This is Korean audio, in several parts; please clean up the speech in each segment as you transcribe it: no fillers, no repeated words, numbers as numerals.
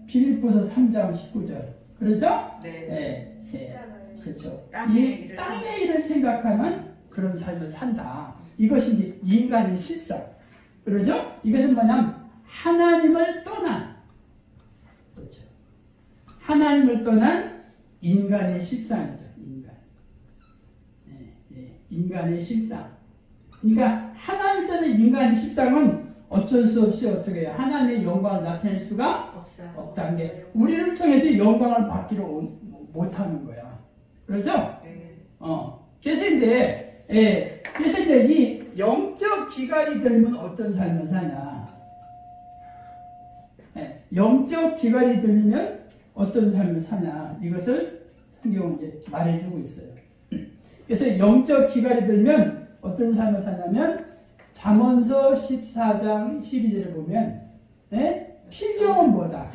빌립보서 3장 19절. 그렇죠? 네. 그렇죠. 이 땅의 일을 생각하는 그런 삶을 산다. 이것이 이제 인간의 실상. 그러죠? 이것은 뭐냐면 하나님을 떠난, 그렇죠. 하나님을 떠난 인간의 실상이죠. 인간의 실상. 그러니까 하나님을 떠난 인간의 실상은 어쩔 수 없이 어떻게 해요? 하나님의 영광을 나타낼 수가 없다는 게 우리를 통해서 영광을 받기로 못하는 거야. 그렇죠? 그래서 이제 이 영적 기갈이 들면 어떤 삶을 사냐? 영적 기갈이 들면 어떤 삶을 사냐? 이것을 성경은 이제 말해주고 있어요. 그래서 영적 기갈이 들면 어떤 삶을 사냐면 잠언서 14장 12절에 보면 필경은 뭐다?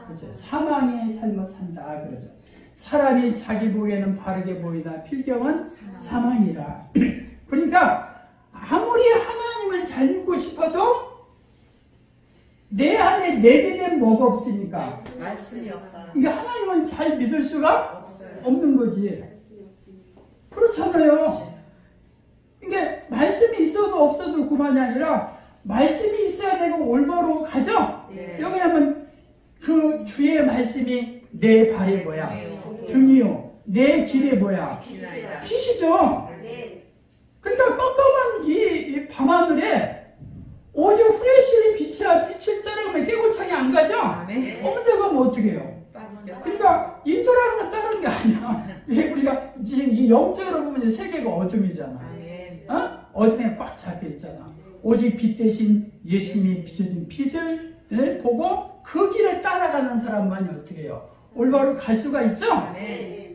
그렇죠. 사망의 삶을 산다 그러죠. 사람이 자기 보기에는 바르게 보이나 필경은 사망이라. 그러니까 아무리 하나님을 잘 믿고 싶어도 내 안에 내게는 뭐가 없으니까 말씀이 없어요. 그러니까 하나님은 잘 믿을 수가 없는 거지. 그렇잖아요. 그러니까 말씀이 있어도 없어도 그만이 아니라 말씀이 있어야 되고 올바로 가죠. 여기 하면 그 주의 말씀이 내 발이 뭐야? 등이요. 내 길이 뭐야? 빛이죠. 그러니까 깜깜한 이 밤하늘에 오직 후레쉬의 빛을 짜려면 깨골창이 안 가죠? 없는데 가면 어떻게 해요? 그러니까 인도라는 건 다른 게 아니야. 우리가 지금 이 영적으로 보면 세계가 어둠이잖아. 어둠에 꽉 잡혀 있잖아. 오직 빛 대신 예수님이 비춰준 빛을 보고 그 길을 따라가는 사람만이 어떻게 해요? 올바로 갈 수가 있죠?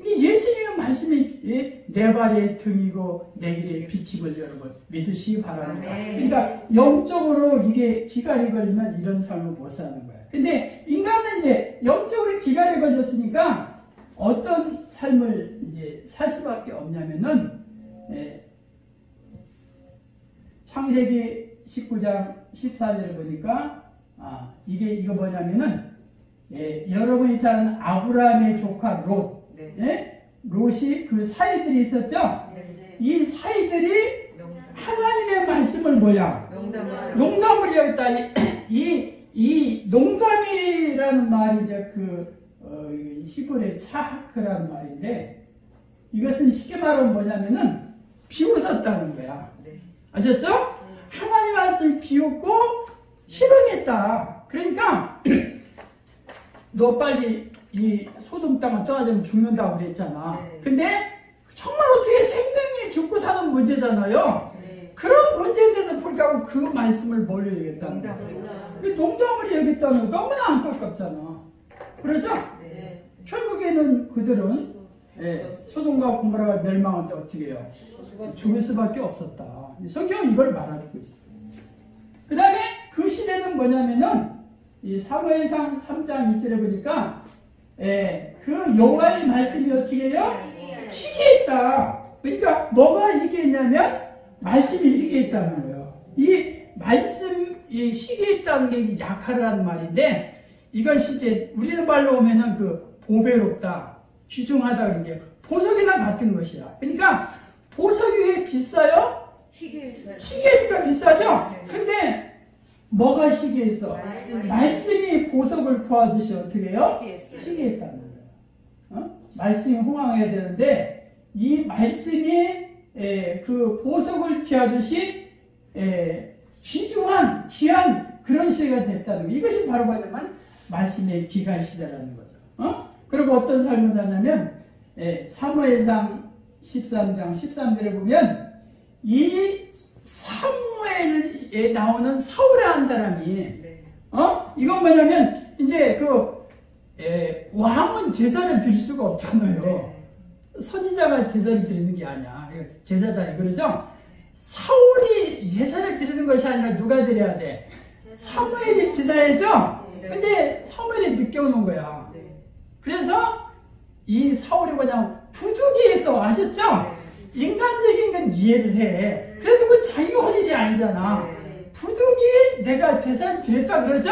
예수님의 말씀이 내 발의 등이고 내 길의 빛임을 여러분 믿으시기 바랍니다. 그러니까 영적으로 이게 기갈이 걸리면 이런 삶을 못 사는 거예요. 근데 인간은 이제 영적으로 기갈이 걸렸으니까 어떤 삶을 이제 살 수밖에 없냐면은 창세기 19장 14절에 보니까 이거 뭐냐면은 여러분이 잘 아는 아브라함의 조카 롯, 롯이 그 사이들이 있었죠. 이 사이들이 하나님의 말씀을 뭐야? 농담을 여겼다. 이 농담이라는 말이 이제 히브리의 차하크라는 말인데 이것은 쉽게 말하면 뭐냐면은 비웃었다는 거야. 아셨죠? 하나님 말씀을 비웃고 희롱했다. 그러니까 너 빨리 이 소돔 땅을 떠나자면 죽는다고 그랬잖아. 근데 정말 어떻게 생명이 죽고 사는 문제잖아요. 그런 문제인데도 불구하고 그 말씀을 뭘로 여겼다는 거예요. 농담을 여겼다는 거 너무나 안타깝잖아. 그래서 결국에는 그들은 소돔과 고모라가 멸망할 때 어떻게 해요? 죽을 수밖에 없었다. 성경은 이걸 말해주고 있어요. 그 다음에 그 시대는 뭐냐면은 이 사무엘상 3장 1절에 보니까 그 여호와의 말씀이 어떻게 해요? 희귀했다. 그러니까 뭐가 희귀했냐면 말씀이 희귀했다는 거예요. 이 말씀이 희귀했다는 게 약하라는 말인데 이건 실제 우리의 말로 오면은 그 보배롭다, 귀중하다는 게 보석이나 같은 것이야. 그러니까 보석이 왜 비싸요? 희귀하니까 비싸죠? 근데 뭐가 희귀해서? 말씀이 보석을 구하듯이 어떻게 해요? 희귀했다는 거예요. 말씀이 호황해야 되는데 이 말씀이 그 보석을 귀하듯이 귀한 그런 시대가 됐다는 거예요. 이것이 바로 뭐냐면 말씀의 기간 시대라는 거죠. 그리고 어떤 삶을 사냐면 사무엘상 13장 13절에 보면 이 사무엘에 나오는 사울이라는 사람이 이건 뭐냐면 이제 왕은 제사를 드릴 수가 없잖아요. 선지자가 제사를 드리는 게 아니야. 제사장이 그러죠. 사울이 제사를 드리는 것이 아니라 누가 드려야 돼? 사무엘이 지나야죠. 근데 사무엘이 늦게 오는 거야. 그래서 이 사울이 뭐냐면 부득이해서 아셨죠? 인간적인 건 이해를 해. 그래도 그 자기가 할 일이 아니잖아. 부득이 내가 제사를 드렸다 그러죠?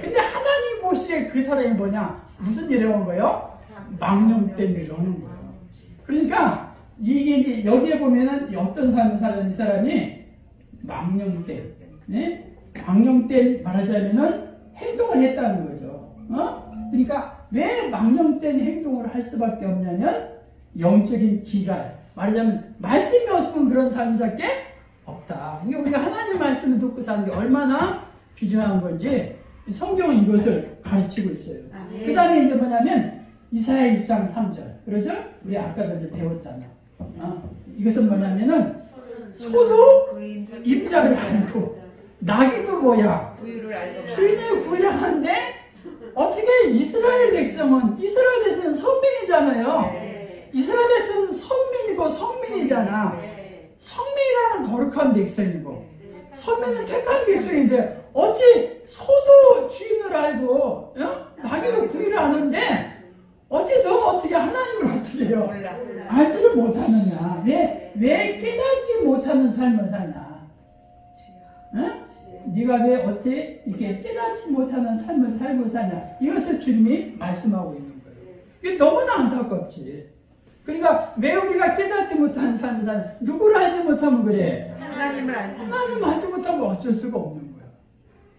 근데 하나님 보시기에 그 사람이 뭐냐? 무슨 일을 한 거예요? 망령된 일을 하는 거예요. 그러니까 이게 이제 여기에 보면은 어떤 삶을 살았는 이 사람이 망령된, 네? 망령된 말하자면은 행동을 했다는 거죠. 그러니까 왜 망령된 행동을 할 수밖에 없냐면 영적인 기갈, 말하자면 말씀이 없으면 그런 삶이 살게 없다. 이게 우리가 하나님 말씀을 듣고 사는 게 얼마나 귀중한 건지 성경은 이것을 가르치고 있어요. 그 다음에 이제 뭐냐면 이사야 1장 3절. 그러죠? 우리 아까도 이제 배웠잖아. 이것은 뭐냐면은 소도 임자를 알고 나귀도 뭐야? 주인의 구유를 하는데 어떻게 이스라엘 백성은 선민이잖아요. 이스라엘 백성은 선민이고 성민이잖아. 성민이라는 거룩한 백성이고 선민은 택한 백성인데 어찌 소도 주인을 알고 나귀도 구유를 아는데 어찌 너 어떻게 하나님을 어떻게 해요? 알지를 못하느냐? 왜 깨닫지 못하는 삶을 사냐? 네가 왜 어찌 이렇게 깨닫지 못하는 삶을 살고 사냐? 이것을 주님이 말씀하고 있는 거예요. 이게 너무나 안타깝지. 그러니까 왜 우리가 깨닫지 못하는 삶을 사냐? 누구를 알지 못하면 그래? 하나님을 알지 못하면 어쩔 수가 없는 거야.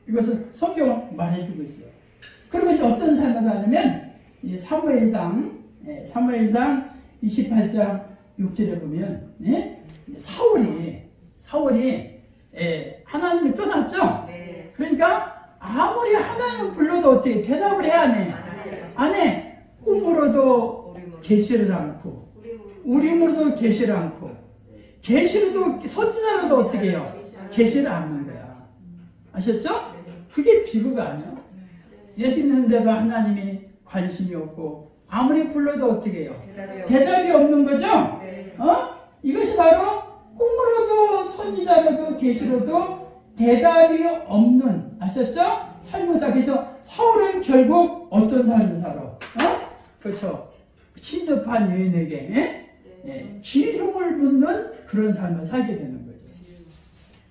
이것을 성경은 말해주고 있어요. 그리고 이제 어떤 삶을 사냐면 이 사무엘상 28장 6절에 보면 사울이 하나님이 떠났죠. 네. 그러니까 아무리 하나님 불러도 어떻게 대답을 해야 안 해. 꿈으로도 계시를 않고 우림으로도 계시를 않고 계시로도 선지자로도 어떻게 해요? 계시를 않는 거야. 아셨죠? 그게 비극 아니야? 예수 믿는데도 하나님이 관심이 없고 아무리 불러도 어떻게 해요? 대답이 없는 거죠? 이것이 바로 꿈으로도 선지자로도 계시로도 대답이 없는, 아셨죠? 삶을 살아. 그래서 사울은 결국 어떤 삶을 살아? 그렇죠. 친접한 여인에게 기름을 붓는 그런 삶을 살게 되는 거죠.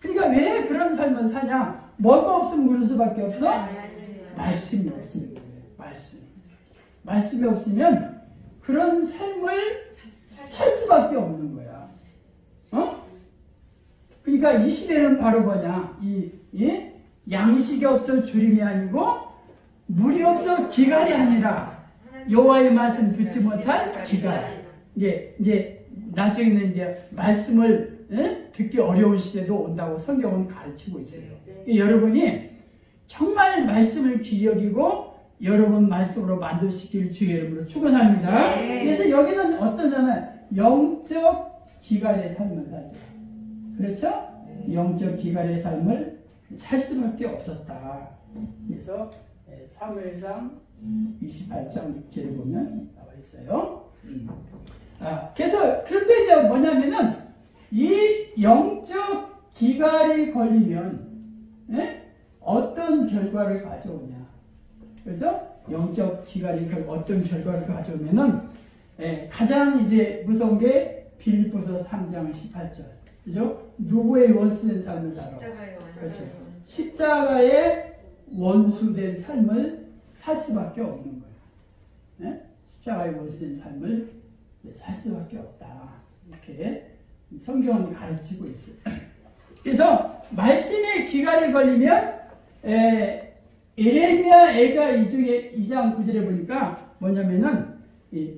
그러니까 왜 그런 삶을 사냐? 뭐가 없으면 그럴 수밖에 없어? 말씀이 없으면 그래요. 말씀이 없으면 그런 삶을 살 수밖에 없는 거야. 그러니까 이 시대는 바로 뭐냐? 양식이 없어 주림이 아니고 물이 없어 기갈이 아니라 여호와의 말씀 듣지 못할 기갈. 이제 나중에는 이제 말씀을 듣기 어려운 시대도 온다고 성경은 가르치고 있어요. 여러분이 정말 말씀을 귀히 여기고 여러분 말씀으로 만드시길 주의 이름으로 축원합니다. 그래서 여기는 어떤 사람은 영적 기갈의 삶을 살죠. 그렇죠? 영적 기갈의 삶을 살 수밖에 없었다. 그래서 사무엘상 28장 6절에 보면 나와 있어요. 그래서 그런데 이제 뭐냐면은 이 영적 기갈이 걸리면 어떤 결과를 가져오냐? 그래서 영적 기갈이 어떤 결과를 가져오면은 가장 이제 무서운 게 빌립보서 3장 18절. 그죠? 누구의 원수된 삶을 살아? 그렇죠. 십자가의 원수된 삶을 살 수밖에 없는 거예요. 십자가의 원수된 삶을 살 수밖에 없다. 이렇게 성경은 가르치고 있어요. 그래서 말씀의 기갈이 걸리면 에레미야 애가 2장 9절에 보니까 뭐냐면은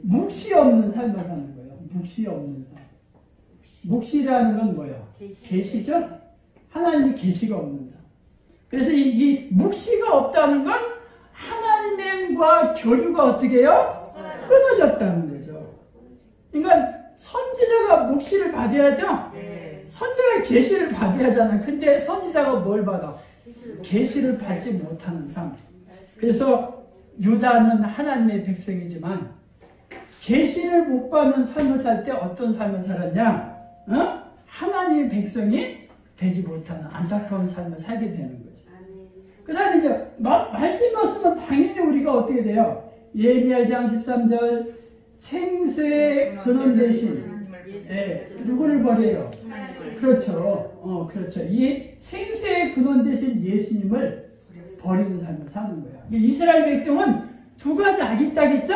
묵시 없는 삶을 사는 거예요. 묵시 없는 삶. 묵시라는 건 뭐예요? 계시죠? 하나님의 계시가 없는 삶. 그래서 이 묵시가 없다는 건 하나님과 교류가 어떻게 해요? 끊어졌다는 거죠. 그러니까 선지자가 묵시를 받아야죠? 선지자가 계시를 받아야 하잖아요. 근데 선지자가 뭘 받아? 계시를 받지 못하는 삶. 그래서 유다는 하나님의 백성이지만 계시를 못 받는 삶을 살 때 어떤 삶을 살았냐? 하나님의 백성이 되지 못하는 안타까운 삶을 살게 되는 거죠. 그 다음에 이제 말씀이 없으면 당연히 우리가 어떻게 돼요? 예레미야 2장 13절 생수의 근원 대신 누구를 버려요? 그렇죠. 그렇죠. 이 생수의 근원 대신 예수님을 버리는 삶을 사는 거야. 이스라엘 백성은 두 가지 악이 있다겠죠?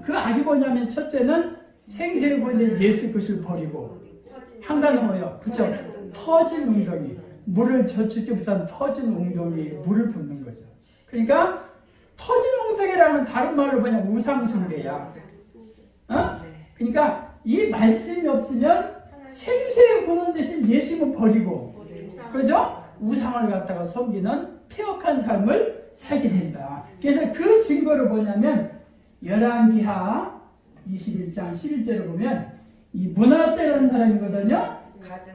그 악이 뭐냐면 첫째는 생생히 보이는 예수 그리스도를 버리고 한 가지 뭐예요? 그죠? 터진 웅덩이. 물을 저축해 부산 터진 웅덩이에 물을 붓는 거죠. 그러니까 터진 웅덩이라면 다른 말로 그냥 우상숭배야. 어? 그러니까 이 말씀이 없으면 생생히 보는 대신 예수님은 버리고, 그죠? 우상을 갖다가 섬기는 폐역한 삶을 살게 된다. 그래서 그 증거를 뭐냐면 열왕기하 21장 11절을 보면 이 므낫세라는 사람이거든요.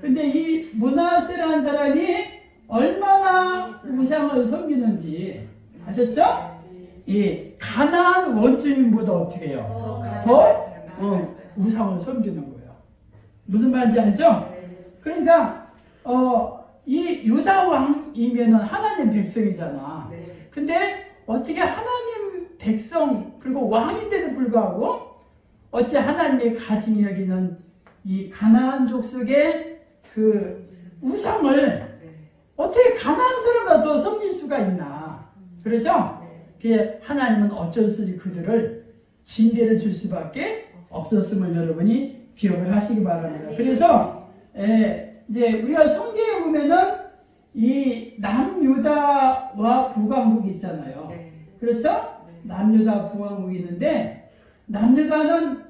근데 이 므낫세라는 사람이 얼마나 우상을 섬기는지 아셨죠? 이 가나안 원주민보다 어떻게 해요? 더 우상을 섬기는 거예요. 무슨 말인지 알죠? 그러니까 이 유다 왕이면은 하나님 백성이잖아. 근데 어떻게 하나님 백성 그리고 왕인데도 불구하고 어째 하나님의 가진 여기는 이 가나안족 속의 그 우상을 어떻게 가나안 사람보다 더 섬길 수가 있나? 그렇죠? 그래서 하나님은 어쩔 수 없이 그들을 징계를 줄 수밖에 없었음을 여러분이 기억을 하시기 바랍니다. 그래서 이제 우리가 성경에 보면은 이 남유다와 북왕국이 있잖아요. 그렇죠? 남유다 북왕국이 있는데 남유다는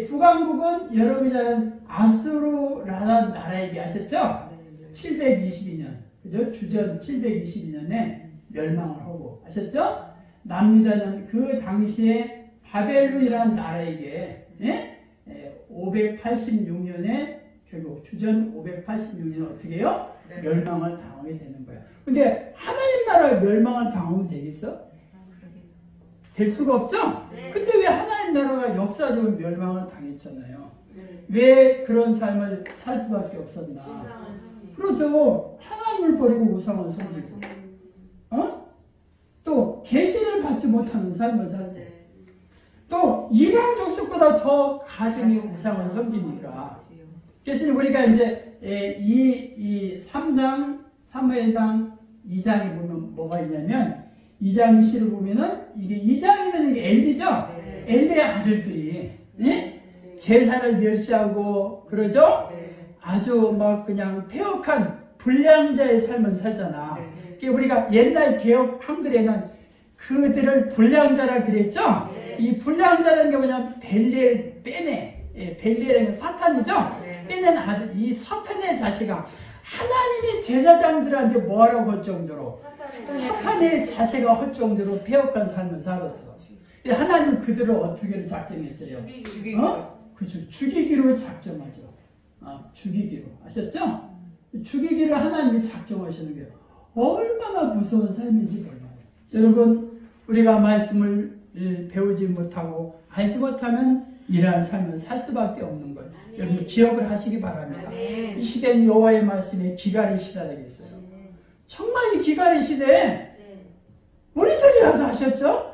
북왕국은 여러분이 잘 아는 아수르라는 나라에 비하셨죠? 722년 그죠? 주전 722년에 멸망을 하고 아셨죠? 남유다는 그 당시에 바벨론이라는 나라에게 586년에 결국 주전 586년에 어떻게 해요? 멸망을 당하게 되는 거야. 근데 하나님 나라에 멸망을 당하면 되겠어? 될 수가 없죠? 근데 왜 하나님 나라가 역사적으로 멸망을 당했잖아요. 왜 그런 삶을 살 수밖에 없었나? 그렇죠. 하나님을 버리고 우상을 섬기고 또 계시를 받지 못하는 삶을 살때 또 이방 족속보다 더 가증히 우상을 섬기니까. 그래서 우리가 이제 이 3장, 3회상 2장에 보면 뭐가 있냐면 2장 2시를 보면은 이게 2장이면 이게 엘리죠? 엘리의 아들들이 제사를 멸시하고 그러죠? 아주 막 그냥 폐역한 불량자의 삶을 살잖아. 우리가 옛날 개혁 한글에는 그들을 불량자라 그랬죠? 이 불량자라는 게 뭐냐면 벨리엘 빼내. 벨리엘은 사탄이죠? 빼낸 아주 이 사탄의 자식아 하나님의 제사장들한테 뭐하라고 할 정도로 사탄의 자식아 할 정도로 폐역한 삶을 살았어. 하나님은 그들을 어떻게 작정했어요? 그렇죠. 죽이기로 작정하죠. 죽이기로. 아셨죠? 죽이기를 하나님이 작정하시는 게 얼마나 무서운 삶인지 몰라요. 여러분, 우리가 말씀을 배우지 못하고 알지 못하면 이러한 삶을 살 수밖에 없는 걸 여러분 기억을 하시기 바랍니다. 이 시대는 여호와의 말씀에 기갈의 시대가 되겠어요. 정말 이 기갈의 시대에 우리들이라도 하셨죠?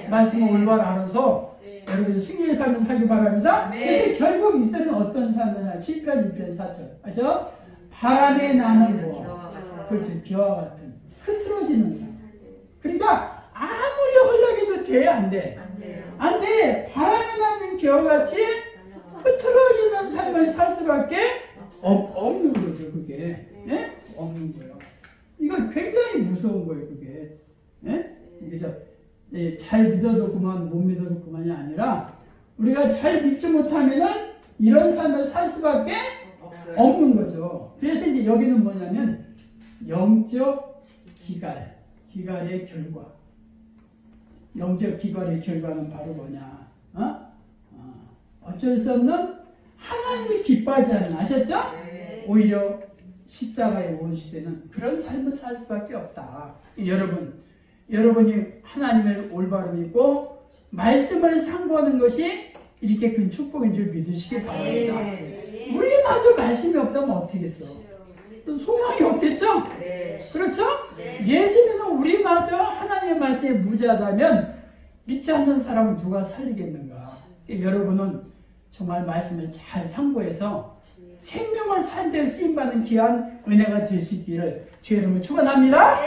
말씀을 올바로 알아서 여러분 승리의 삶을 살기 바랍니다. 그래서 결국 이스라엘은 어떤 삶이냐? 7편, 2편, 4절 아시죠? 바람에 나는 그렇지, 겨와 같은 흐트러지는 삶. 그러니까 아무리 헐렁해도 돼? 안 돼? 안 돼. 바람에 나는 겨와같이 흐트러지는 삶을 살 수밖에 없는 거죠. 그게 없는 거예요. 이건 굉장히 무서운 거예요. 그게 그래서 잘 믿어도 그만 못 믿어도 그만이 아니라 우리가 잘 믿지 못하면은 이런 삶을 살 수밖에 없는 거죠. 그래서 이제 여기는 뭐냐면 영적 기갈의 결과. 영적 기갈의 결과는 바로 뭐냐? 어쩔 수 없는 하나님이 기뻐하지 않는 아셨죠? 오히려 십자가의 온 시대는 그런 삶을 살 수밖에 없다. 여러분이 하나님을 올바로 믿고 말씀을 상고하는 것이 이렇게 큰 축복인 줄 믿으시기 바랍니다. 우리마저 말씀이 없다면 어떻겠어? 소망이 없겠죠? 그렇죠? 예수님은 우리마저 하나님의 말씀에 무지하다면 믿지 않는 사람은 누가 살리겠는가? 여러분은 정말 말씀을 잘 상고해서 생명을 살 때 쓰임받는 귀한 은혜가 될 수 있기를 주의 이름으로 축원합니다.